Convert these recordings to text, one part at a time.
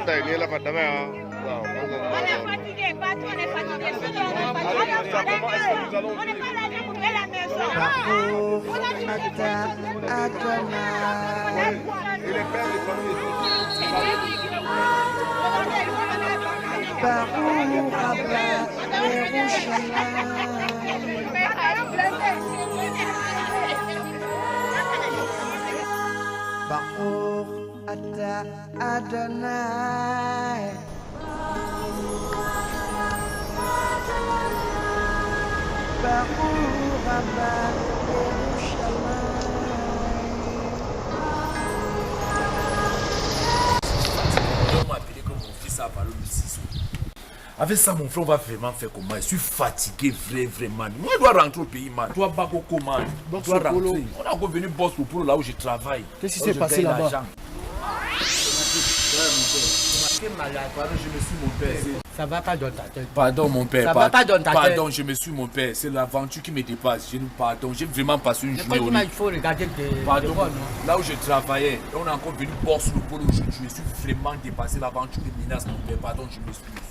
fatigué, On est fatigué, partout on est fatigué. On n'est pas là pour faire la maison. Baruch ata Adonai. Baruch haba Yerushalayim. On m'a appelé comme mon fils a parlé le 6. Avec ça, mon frère, on va vraiment faire comment? Je suis fatigué, vraiment. Moi, je dois rentrer au pays, man. Toi, Bako, comment? Je dois rentrer. On a encore venu boss pour là où je travaille. Qu'est-ce qui s'est passé là-bas? Pardon, je me suis mon père. Ça va pas dans ta tête. Pardon, mon père. Ça va pas dans ta tête. Pardon, je me suis mon père. C'est l'aventure qui me dépasse. Je nous pardonne. J'ai vraiment passé une journée. Il faut regarder tes. Pardon, là où je travaillais, on a encore venu boss le pôle aujourd'hui. Je suis vraiment dépassé. L'aventure qui menace mon père. Pardon, je m'excuse.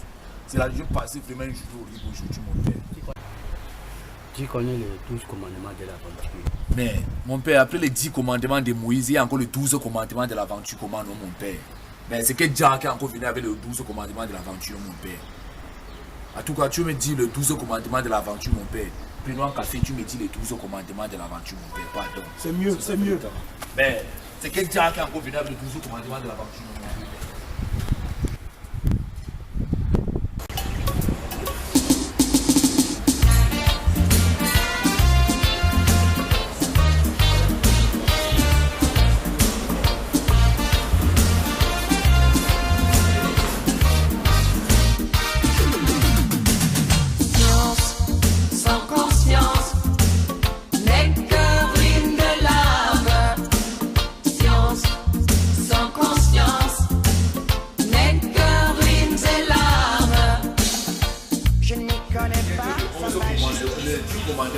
C'est là que je passais vraiment une journée horrible aujourd'hui, mon père. Tu connais les 12 commandements de l'aventure. Mais, mon père, après les 10 commandements de Moïse, il y a encore les 12 commandements de l'aventure, comment non, mon père? Mais c'est que Jack qui a encore venu avec les 12 commandements de l'aventure, mon père. En tout cas, tu me dis les 12 commandements de l'aventure, mon père. Prenons un café, tu me dis les 12 commandements de l'aventure, mon père. Pardon. C'est mieux, c'est mieux. Mais, c'est que Jack qui a encore venu avec les 12 commandements de l'aventure, mon père.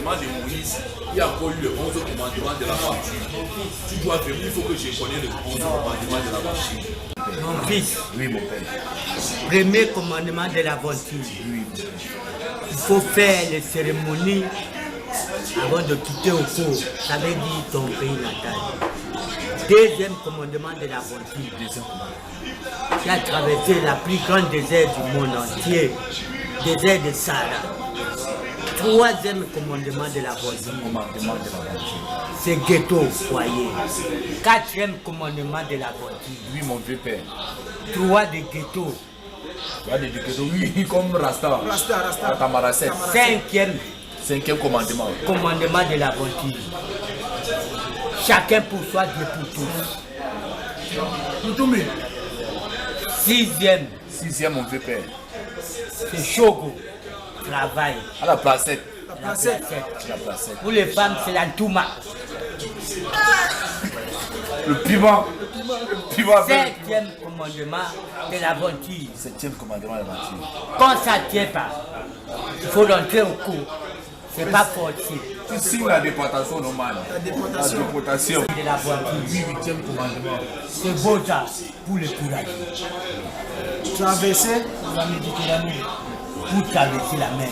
De Moïse, il y a encore eu le 11 commandement de l'aventure. Tu dois venir, il faut que je connaisse le 11 commandement de l'aventure. Mon fils. Oui, mon père. Premier commandement de l'aventure. Oui. Il faut faire les cérémonies avant de quitter au cours. Ça veut dire ton pays natal. Deuxième commandement de l'aventure. Tu as traversé la plus grande désert du monde entier. Désert de Sahara. Troisième commandement de l'aventure. C'est ghetto foyer. Quatrième commandement de l'aventure. Oui, mon vieux père. 3 de ghetto. 3 de ghetto, oui, comme Rasta. Rasta. Tamaracet. Cinquième commandement. Commandement de l'aventure. Chacun pour soi, Dieu pour tous. Sixième, mon vieux père. C'est Chogo. Travail. À la placette. La placette. Pour les femmes, c'est la Touma. Le piment. Septième commandement de l'aventure. Septième commandement de l'aventure. Quand ça ne tient pas, il faut rentrer au cours. C'est pas forcé. Tu signes la déportation normale. La déportation. De l'aventure. Huitième commandement. C'est beau ça pour les courageux. Traverser la Méditerranée. Pour traverser la mer.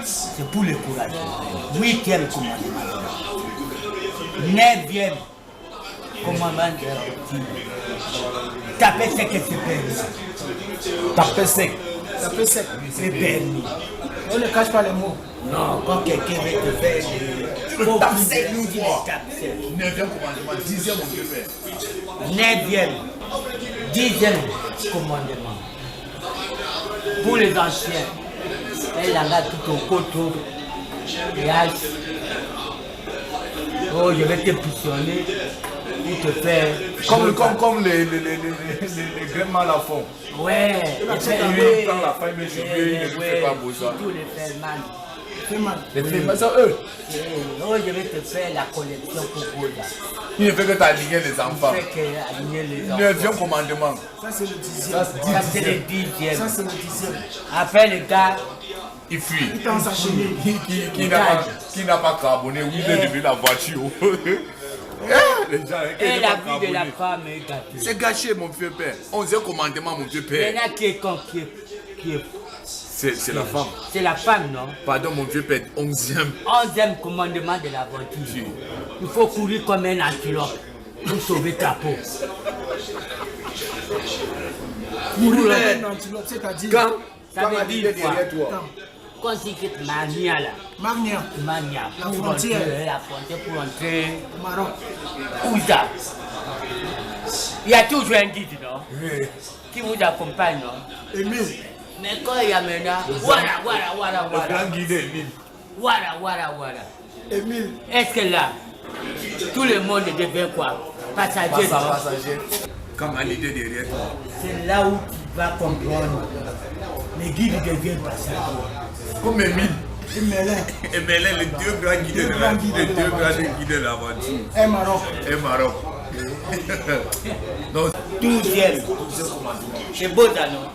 C'est pour les courageux. 8e commandement. 9e commandement de l'aventure. Taper sec et c'est permis. Taper sec. C'est permis. On ne cache pas les mots. Non, quand quelqu'un veut te faire des... Faut tape sec. 9e commandement. 10e, mon vieux père. 9e. 10e commandement. Pour les anciens, elle en a tout au coteau. Et oh, je vais te pissionner pour te faire. Comme les gréments à la fond. Ouais, il prend la fin, mais je ne fais pas beau ça. Tous les Feldman. Les Feldman, c'est eux. Oh, je vais te faire la collection pour vous là. Il ne fait que t'aligner les enfants. Il fait que aligner les enfants. 9e commandement. Ça, c'est le 10e. Ça, c'est le 10e. Ça, c'est le 10e. Après, le gars, il fuit. Il pense à chaîner. Qui n'a pas carboné, où il est devenu la voiture. Et la vie de la femme est gâtée. C'est gâché, mon vieux père. 11e commandement, mon vieux père. Il y en a qui est C'est la femme. C'est la femme, non? Pardon, mon vieux père. 11e. 11e commandement de l'aventure. Il faut courir comme un antilope pour sauver ta peau. Mourir comme un antilope, c'est-à-dire. Quand Ça veut dire quoi? derrière toi. Quand tu quittes Mania là. Magnia, Mania. La pour frontière. entrer, la frontière pour entrer. Maroc. Où ça? Il y a toujours un guide, non? Qui vous accompagne, non? Émile. Mais quand il y a maintenant, voilà. Le grand guide Emile. Voilà. Émile. Est-ce que là, tout le monde devient quoi? Passager. non? Passager. Comme à l'idée derrière toi. C'est là où tu vas comprendre. Les guides deviennent passagers. Comme Emile. Emelin. Et Mélène, les deux grands guides de l'aventure. Un Maroc. Et Maroc. Donc, 12e. C'est beau, ça, non?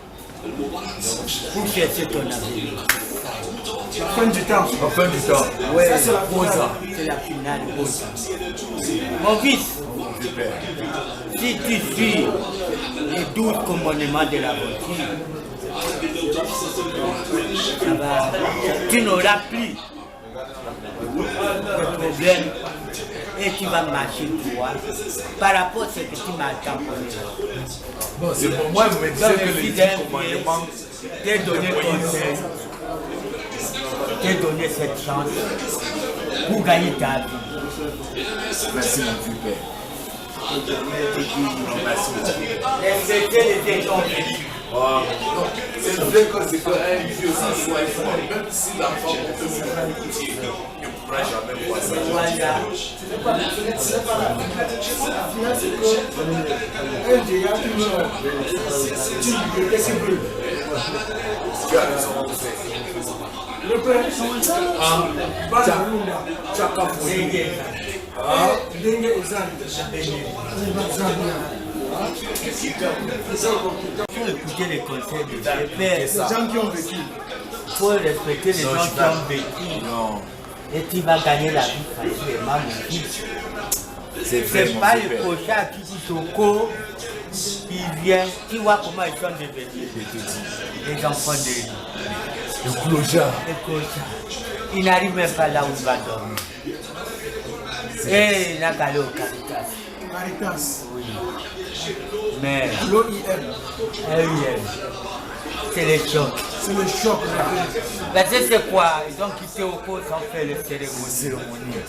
Pour chercher ton avenir. Fin du temps. en fin du temps. Ouais, Ça, c'est la finale. c'est la finale. Bosa. Mon fils, si tu suis les 12 commandements de l'aventure, ça va, tu n'auras plus de problème et tu vas marcher droit par rapport à ce que tu m'as tamponné. Bon, c'est pour moi, vous me disiez Donc, que le les fils 10 d'un commandements. t'ai donné conseil, t'ai donné cette chance pour gagner ta vie. Merci, mon vieux père. Merci, mon vieux père. Respectez les gens. Ah, non, c'est vrai que c'est qu'un vieux, ça soit fort, même si l'enfant peut se faire un petit, il ne pourra jamais voir ça. Voilà. Un vieillard qui meurt. C'est une bibliothèque qui brûle. Tu as raison, mon frère. Le père, Ah, Bazalunda. Chaka Founi. Dengue Ezan. Il faut écouter les conseils de tes pères. Les gens qui ont vécu. Il faut respecter les gens qui ont vécu. Non, Et tu vas gagner la vie facilement, mon fils. c'est vrai, C'est mon pas vieux les père. prochains qui Kitoko qui vient. Tu vois comment ils sont devenus. Les enfants de Le clochard. Il n'arrive même pas là où il va dormir. Et il n'a qu'à aller au Caritas. Caritas. Mais L'OIM. c'est les chocs. C'est le choc. Parce que c'est quoi? Ils ont quitté au cours sans faire le cérémonie.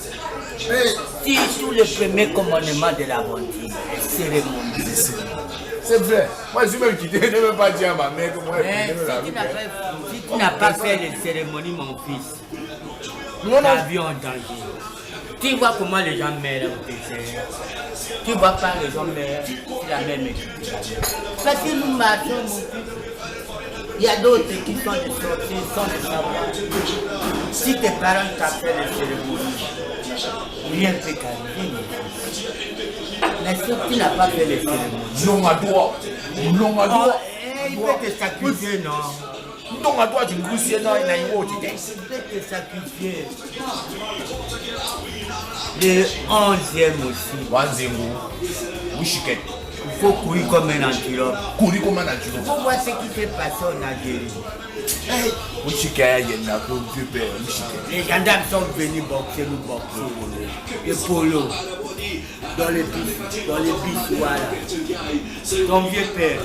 Si tous les premiers commandements de l'aventure, les cérémonies. C'est vrai. Moi, je suis même quitté, je ne veux pas dire à ma mère que moi, Mais je la si tu n'as pas fait les cérémonies, mon fils, ta vie en danger. Tu vois comment les gens meurent au désert. Tu vois pas les gens meurent si la même équipe. Parce que nous marchons, mon fils. Il y a d'autres qui sont des sorties sans le savoir. Si tes parents t'ont fait les cérémonies, rien ne peut t'arriver. Mais si tu n'as pas fait les cérémonies, non à toi. Non à toi. il peut te sacrifier, non? Non à toi, tu me gousses, non, il y a une autre idée. Il peut te sacrifier. Le 11e aussi. Wanzengu, Wishiket, Il faut courir comme un antilope. Kouri comme un Il antilope. faut voir ce qui s'est passé en Algérie. Wishiket, il y a un vieux père, Wishiket. Les gendarmes sont venus boxer, nous boxer. Le polo. Dans les bis, voilà. Ton vieux père,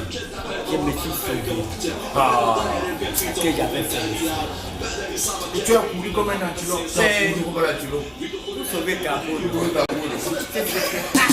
je me suis sauvé. Ah, Parce que j'avais fait. Et tu as couru comme un antilope. C'est Kouri comme un antilope. pour sauver ta peau. Kouri comme un antilope.